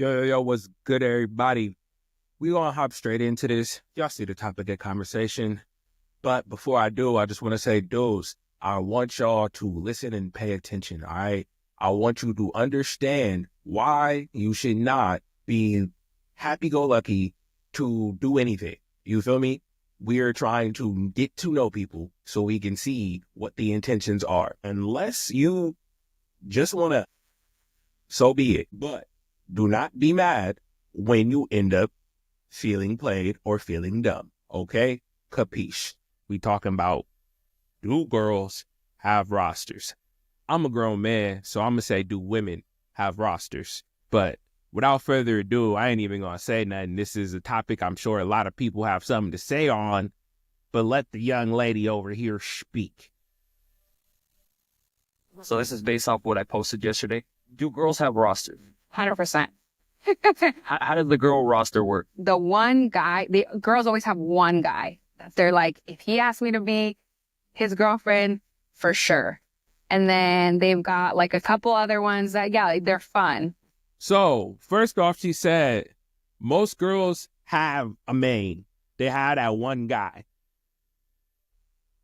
Yo, what's good, everybody? We gonna hop straight into this. Y'all see the topic of conversation. But before I do, I just want to say, dudes, I want y'all to listen and pay attention, all right? I want you to understand why you should not be happy-go-lucky to do anything. You feel me? We're trying to get to know people so we can see what the intentions are. Unless you just want to, so be it. But do not be mad when you end up feeling played or feeling dumb, okay? Capiche? We talking about, do girls have rosters? I'm a grown man, so I'm going to say, do women have rosters? But without further ado, I ain't even going to say nothing. This is a topic I'm sure a lot of people have something to say on, but let the young lady over here speak. So this is based off what I posted yesterday. Do girls have rosters? 100%. How does the girl roster work? The one guy, the girls always have one guy. They're like, if he asked me to be his girlfriend, for sure. And then they've got like a couple other ones that, yeah, they're fun. So, first off, she said, most girls have a main. They had that one guy.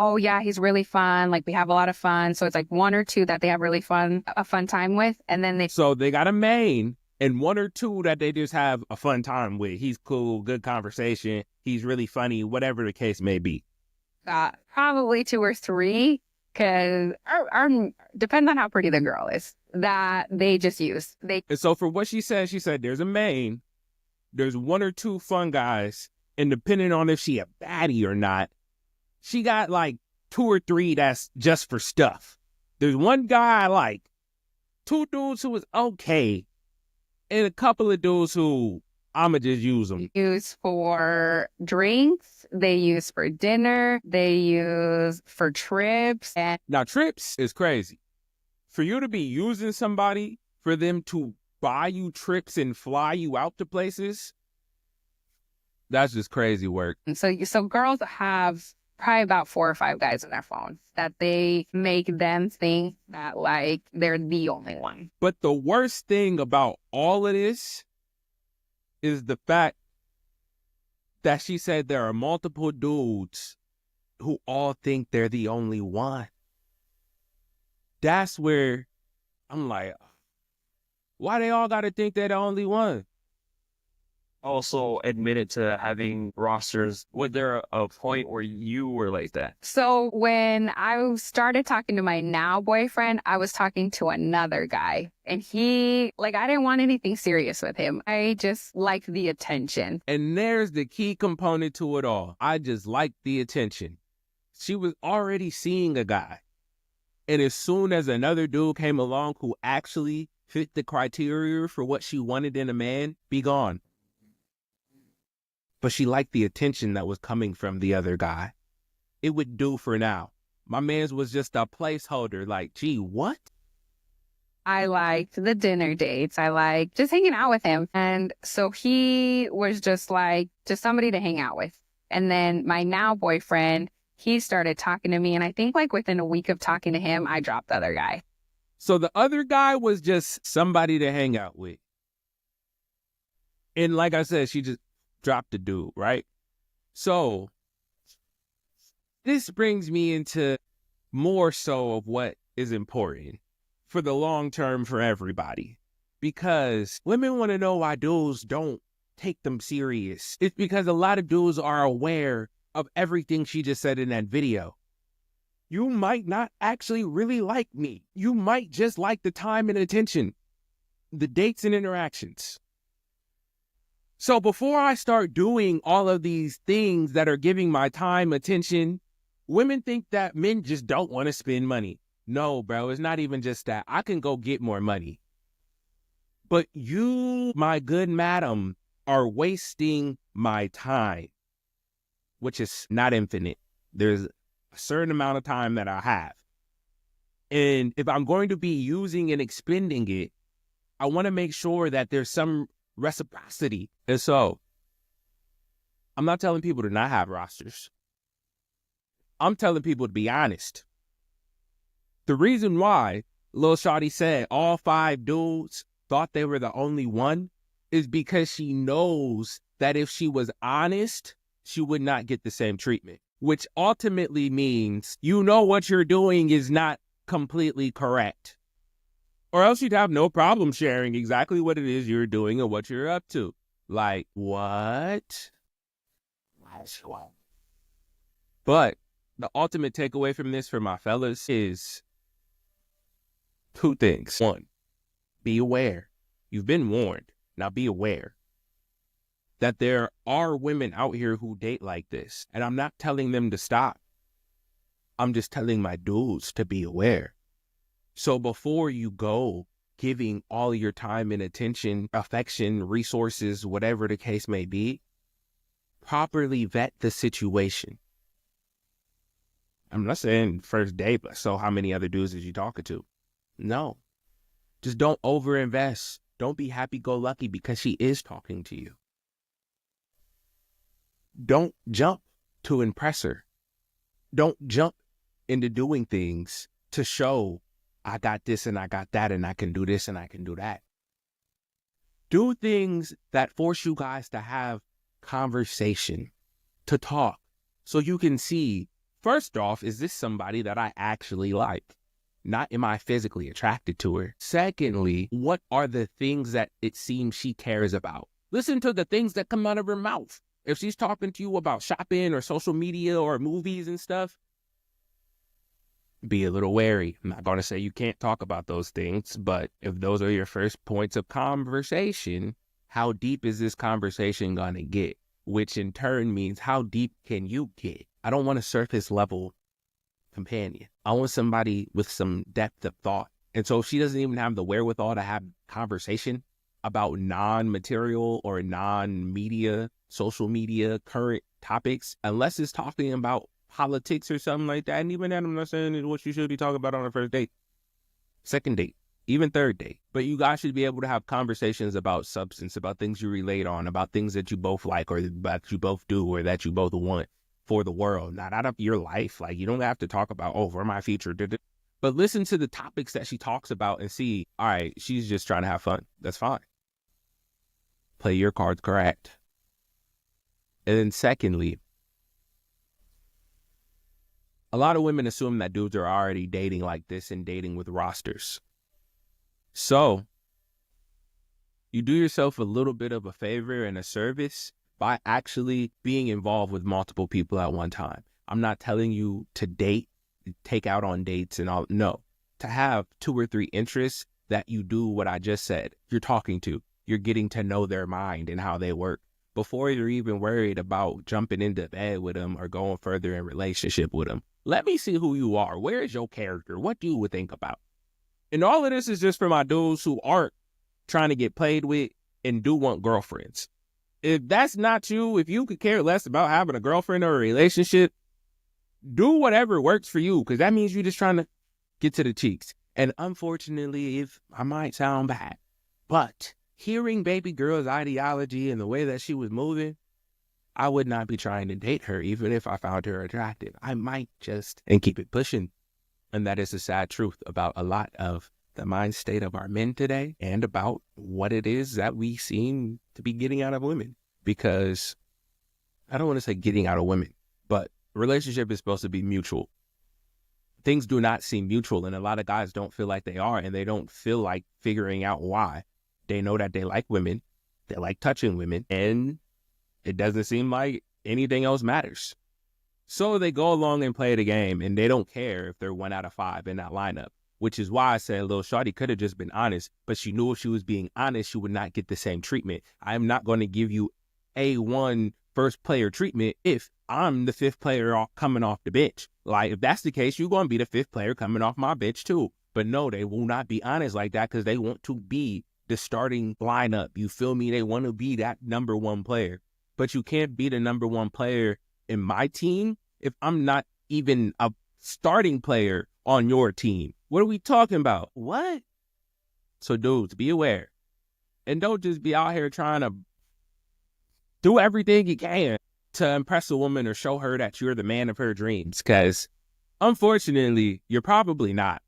Oh, yeah, he's really fun. Like, we have a lot of fun. So it's like one or two that they have really a fun time with. And then So they got a main and one or two that they just have a fun time with. He's cool, good conversation. He's really funny, whatever the case may be. Probably two or three, because depends on how pretty the girl is, that they just use. And so for what she said there's a main, there's one or two fun guys, and depending on if she a baddie or not, she got like two or three that's just for stuff. There's one guy I like, two dudes who is okay, and a couple of dudes who I'ma just use them. Use for drinks, they use for dinner, they use for trips. Now, trips is crazy. For you to be using somebody, for them to buy you trips and fly you out to places, that's just crazy work. And so girls have probably about 4 or 5 guys in their phone that they make them think that like they're the only one. But the worst thing about all of this is the fact that she said there are multiple dudes who all think they're the only one. That's where I'm like, why they all got to think they're the only one? Also admitted to having rosters. Was there a point where you were like that? So when I started talking to my now boyfriend, I was talking to another guy. And I didn't want anything serious with him. I just liked the attention. And there's the key component to it all. I just liked the attention. She was already seeing a guy. And as soon as another dude came along who actually fit the criteria for what she wanted in a man, be gone. But she liked the attention that was coming from the other guy. It would do for now. My man's was just a placeholder. Like, gee, what? I liked the dinner dates. I liked just hanging out with him. And so he was just somebody to hang out with. And then my now boyfriend, he started talking to me. And I think like within a week of talking to him, I dropped the other guy. So the other guy was just somebody to hang out with. And like I said, she just dropped the dude, right? So this brings me into more so of what is important for the long term for everybody. Because women want to know why dudes don't take them serious. It's because a lot of dudes are aware of everything she just said in that video. You might not actually really like me. You might just like the time and attention, the dates and interactions. So before I start doing all of these things that are giving my time, attention, women think that men just don't want to spend money. No, bro, it's not even just that. I can go get more money. But you, my good madam, are wasting my time, which is not infinite. There's a certain amount of time that I have. And if I'm going to be using and expending it, I want to make sure that there's some reciprocity. And so I'm not telling people to not have rosters. I'm telling people to be honest. The reason why Lil Shawty said all 5 dudes thought they were the only one is because she knows that if she was honest, she would not get the same treatment, which ultimately means you know what you're doing is not completely correct. Or else you'd have no problem sharing exactly what it is you're doing and what you're up to. Like, what? But the ultimate takeaway from this for my fellas is two things. One, be aware. You've been warned. Now be aware that there are women out here who date like this. And I'm not telling them to stop. I'm just telling my dudes to be aware. So before you go giving all your time and attention, affection, resources, whatever the case may be, properly vet the situation. I'm not saying first date, but so how many other dudes is you talking to? No. Just don't overinvest. Don't be happy-go-lucky because she is talking to you. Don't jump to impress her. Don't jump into doing things to show I got this and I got that and I can do this and I can do that. Do things that force you guys to have conversation, to talk, so you can see, first off, is this somebody that I actually like? Not am I physically attracted to her? Secondly, what are the things that it seems she cares about? Listen to the things that come out of her mouth. If she's talking to you about shopping or social media or movies and stuff, be a little wary. I'm not going to say you can't talk about those things, but if those are your first points of conversation, how deep is this conversation going to get? Which in turn means how deep can you get? I don't want a surface level companion. I want somebody with some depth of thought. And so if she doesn't even have the wherewithal to have conversation about non-material or non-media, social media, current topics, unless it's talking about politics or something like that, and even that I'm not saying is what you should be talking about on a first date, second date, even third date. But you guys should be able to have conversations about substance, about things you relate on, about things that you both like or that you both do or that you both want for the world, not out of your life. Like, you don't have to talk about, oh, for my future, but listen to the topics that she talks about and see, all right, she's just trying to have fun. That's fine. Play your cards correct. And then secondly, a lot of women assume that dudes are already dating like this and dating with rosters. So you do yourself a little bit of a favor and a service by actually being involved with multiple people at one time. I'm not telling you to date, take out on dates and all. No, to have 2 or 3 interests that you do what I just said. You're talking to, you're getting to know their mind and how they work before you're even worried about jumping into bed with them or going further in relationship with them. Let me see who you are. Where is your character? What do you would think about? And all of this is just for my dudes who aren't trying to get played with and do want girlfriends. If that's not you, if you could care less about having a girlfriend or a relationship, do whatever works for you, because that means you're just trying to get to the cheeks. And unfortunately, if I might sound bad, but hearing baby girl's ideology and the way that she was moving, I would not be trying to date her, even if I found her attractive. I might just, and keep it pushing. And that is the sad truth about a lot of the mind state of our men today and about what it is that we seem to be getting out of women. Because I don't want to say getting out of women, but relationship is supposed to be mutual. Things do not seem mutual, and a lot of guys don't feel like they are, and they don't feel like figuring out why. They know that they like women, they like touching women, and it doesn't seem like anything else matters. So they go along and play the game, and they don't care if they're 1 out of 5 in that lineup, which is why I said little shawty could have just been honest, but she knew if she was being honest, she would not get the same treatment. I'm not going to give you A1 first player treatment if I'm the 5th player coming off the bench. Like, if that's the case, you're going to be the 5th player coming off my bench too. But no, they will not be honest like that because they want to be the starting lineup. You feel me? They want to be that number 1 player. But you can't be the number 1 player in my team if I'm not even a starting player on your team. What are we talking about? What? So dudes, be aware. And don't just be out here trying to do everything you can to impress a woman or show her that you're the man of her dreams. Because unfortunately, you're probably not.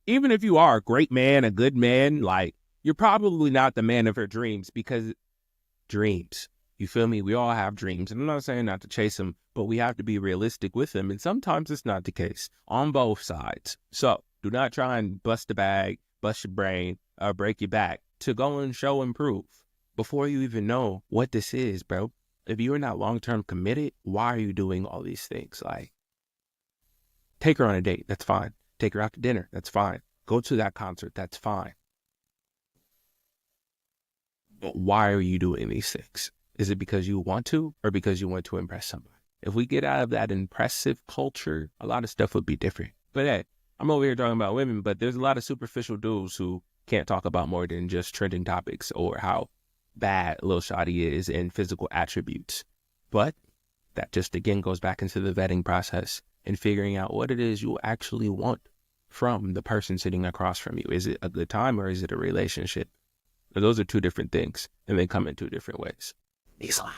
Even if you are a great man, a good man, like, you're probably not the man of her dreams, because dreams, you feel me? We all have dreams. And I'm not saying not to chase them, but we have to be realistic with them. And sometimes it's not the case on both sides. So do not try and bust a bag, bust your brain, or break your back to go and show and prove before you even know what this is, bro. If you're not long-term committed, why are you doing all these things? Like, take her on a date. That's fine. Take her out to dinner. That's fine. Go to that concert. That's fine. But why are you doing these things? Is it because you want to, or because you want to impress somebody? If we get out of that impressive culture, a lot of stuff would be different. But hey, I'm over here talking about women, but there's a lot of superficial dudes who can't talk about more than just trending topics or how bad Lil Shawty is in physical attributes. But that just again goes back into the vetting process and figuring out what it is you actually want from the person sitting across from you. Is it a good time, or is it a relationship? Those are two different things, and they come in two different ways. He's loud.